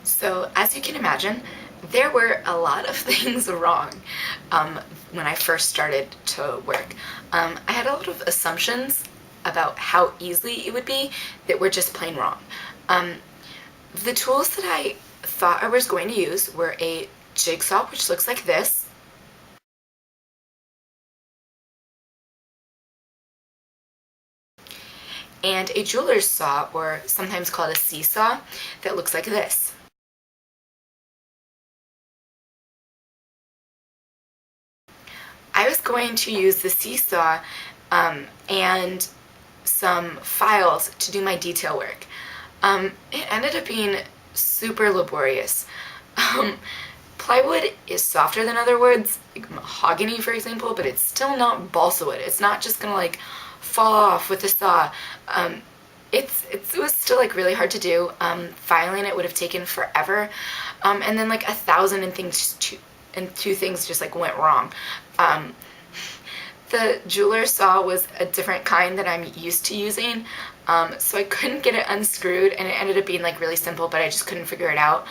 So, as you can imagine, there were a lot of things wrong when I first started to work. I had a lot of assumptions about how easy it would be that were just plain wrong. Um, the tools that I thought I was going to use were a jigsaw, which looks like this, and a jeweler's saw, or sometimes called a seesaw, that looks like this. I was going to use the seesaw and some files to do my detail work. It ended up being super laborious. Um, Plywood is softer than other woods, like mahogany for example, but it's still not balsa wood. It's not just gonna like fall off with the saw. It was still like really hard to do. Filing it would have taken forever, and then like 1,000 and two things just like went wrong. Um, the jeweler's saw was a different kind that I'm used to using, so I couldn't get it unscrewed, and it ended up being like really simple, but I just couldn't figure it out.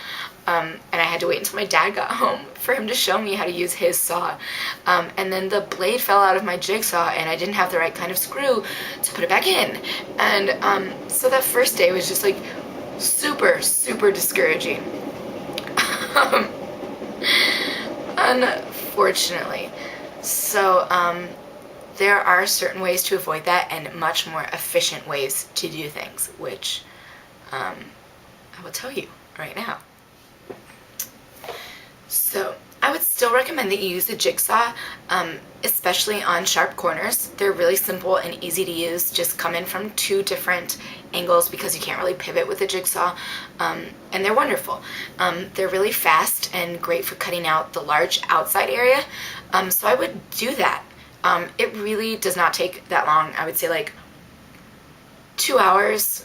And I had to wait until my dad got home for him to show me how to use his saw. And then the blade fell out of my jigsaw, and I didn't have the right kind of screw to put it back in. And so that first day was just like super, super discouraging. Unfortunately. So, there are certain ways to avoid that and much more efficient ways to do things, which I will tell you right now. So I would still recommend that you use the jigsaw, especially on sharp corners. They're really simple and easy to use, just come in from two different angles because you can't really pivot with the jigsaw, and they're wonderful. They're really fast and great for cutting out the large outside area, so I would do that. It really does not take that long. I would say like 2 hours,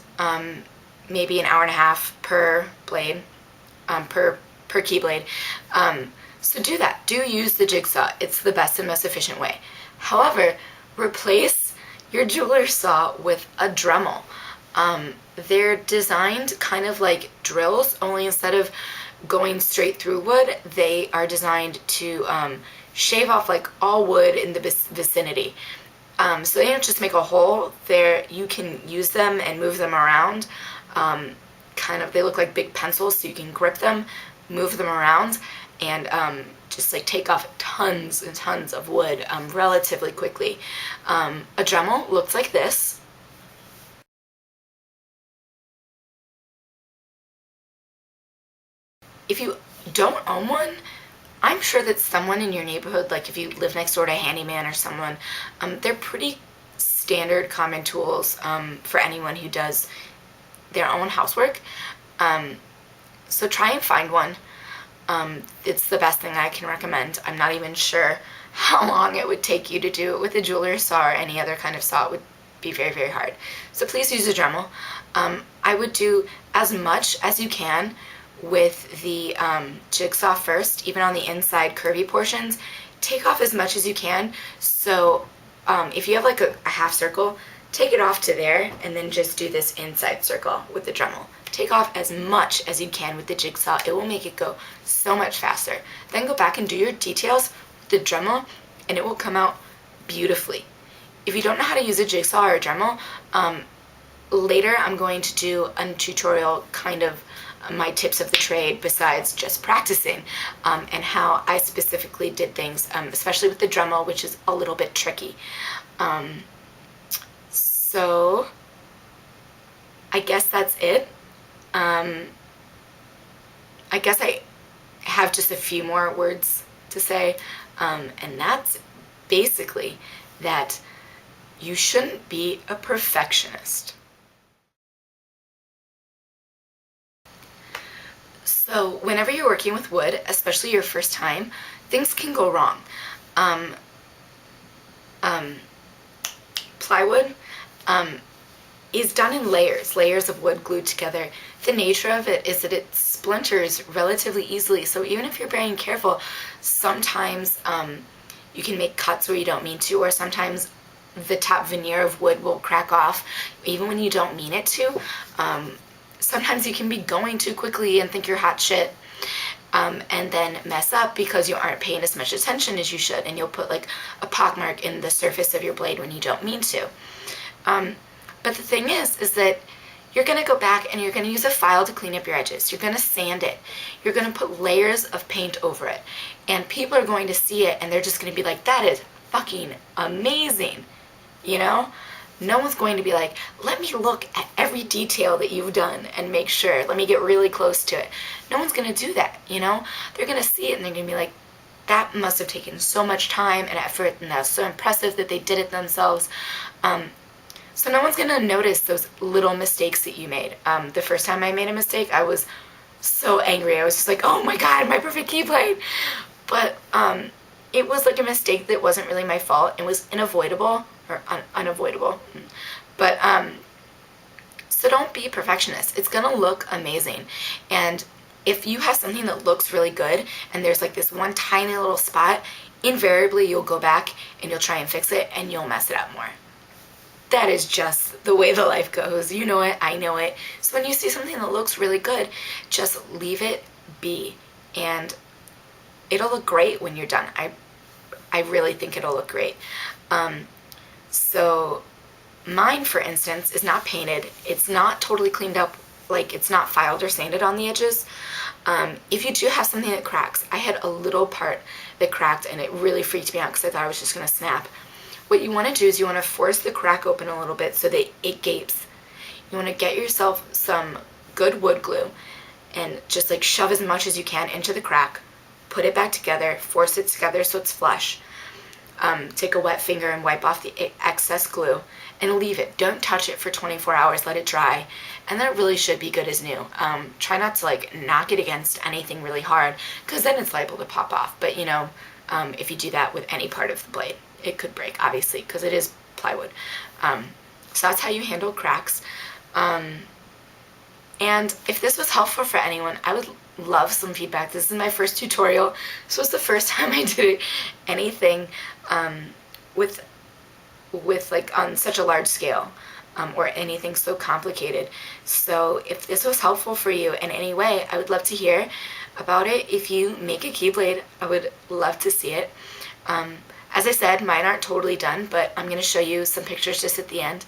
maybe an hour and a half per blade, per Keyblade. So do that. Do use the jigsaw. It's the best and most efficient way. However, replace your jeweler's saw with a Dremel. They're designed kind of like drills, only instead of going straight through wood, they are designed to shave off like all wood in the vicinity. So they don't just make a hole there. You can use them and move them around. They look like big pencils, so you can grip them, move them around, and just like take off tons and tons of wood relatively quickly. A Dremel looks like this. If you don't own one, I'm sure that someone in your neighborhood, like if you live next door to a handyman or someone, they're pretty standard common tools for anyone who does their own housework. So try and find one. It's the best thing I can recommend. I'm not even sure how long it would take you to do it with a jeweler's saw or any other kind of saw. It would be very, very hard. So please use a Dremel. I would do as much as you can with the jigsaw first, even on the inside curvy portions. Take off as much as you can. So if you have like a half circle, take it off to there and then just do this inside circle with the Dremel. Take off as much as you can with the jigsaw. It will make it go so much faster. Then go back and do your details with the Dremel, and it will come out beautifully. If you don't know how to use a jigsaw or a Dremel, later I'm going to do a tutorial, kind of my tips of the trade besides just practicing, and how I specifically did things, especially with the Dremel, which is a little bit tricky. So I guess that's it. I guess I have just a few more words to say, and that's basically that you shouldn't be a perfectionist. So whenever you're working with wood, especially your first time, things can go wrong. Plywood is done in layers of wood glued together. The nature of it is that it splinters relatively easily, so even if you're being careful, sometimes you can make cuts where you don't mean to, or sometimes the top veneer of wood will crack off even when you don't mean it to. sometimes you can be going too quickly and think you're hot shit, and then mess up because you aren't paying as much attention as you should, and you'll put like a pockmark in the surface of your blade when you don't mean to. But the thing is that you're going to go back and you're going to use a file to clean up your edges. You're going to sand it. You're going to put layers of paint over it. And people are going to see it and they're just going to be like, that is fucking amazing. You know? No one's going to be like, let me look at every detail that you've done and make sure. Let me get really close to it. No one's going to do that, you know? They're going to see it and they're going to be like, that must have taken so much time and effort, and that's so impressive that they did it themselves. So no one's going to notice those little mistakes that you made. The first time I made a mistake, I was so angry. I was just like, oh my god, my perfect Keyblade. But it was like a mistake that wasn't really my fault. It was unavoidable, or unavoidable. But so don't be a perfectionist. It's going to look amazing. And if you have something that looks really good and there's like this one tiny little spot, invariably you'll go back and you'll try and fix it and you'll mess it up more. That is just the way the life goes. You know it, I know it. So when you see something that looks really good, just leave it be. And it'll look great when you're done. I really think it'll look great. So mine, for instance, is not painted. It's not totally cleaned up, like it's not filed or sanded on the edges. If you do have something that cracks, I had a little part that cracked and it really freaked me out because I thought I was just going to snap. What you want to do is you want to force the crack open a little bit so that it gapes. You want to get yourself some good wood glue and just like shove as much as you can into the crack, put it back together, force it together so it's flush. Take a wet finger and wipe off the excess glue and leave it. Don't touch it for 24 hours, let it dry, and then it really should be good as new. Try not to like knock it against anything really hard because then it's liable to pop off. But you know, if you do that with any part of the blade, it could break, obviously, because it is plywood. So that's how you handle cracks. And if this was helpful for anyone, I would love some feedback. This is my first tutorial, so it's the first time I did anything with like on such a large scale, or anything so complicated. So if this was helpful for you in any way, I would love to hear about it. If you make a Keyblade, I would love to see it. As I said, mine aren't totally done, but I'm going to show you some pictures just at the end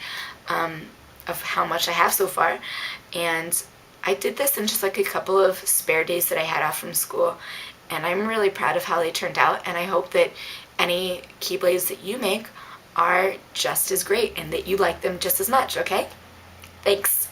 of how much I have so far. And I did this in just like a couple of spare days that I had off from school, and I'm really proud of how they turned out, and I hope that any Keyblades that you make are just as great and that you like them just as much, okay? Thanks.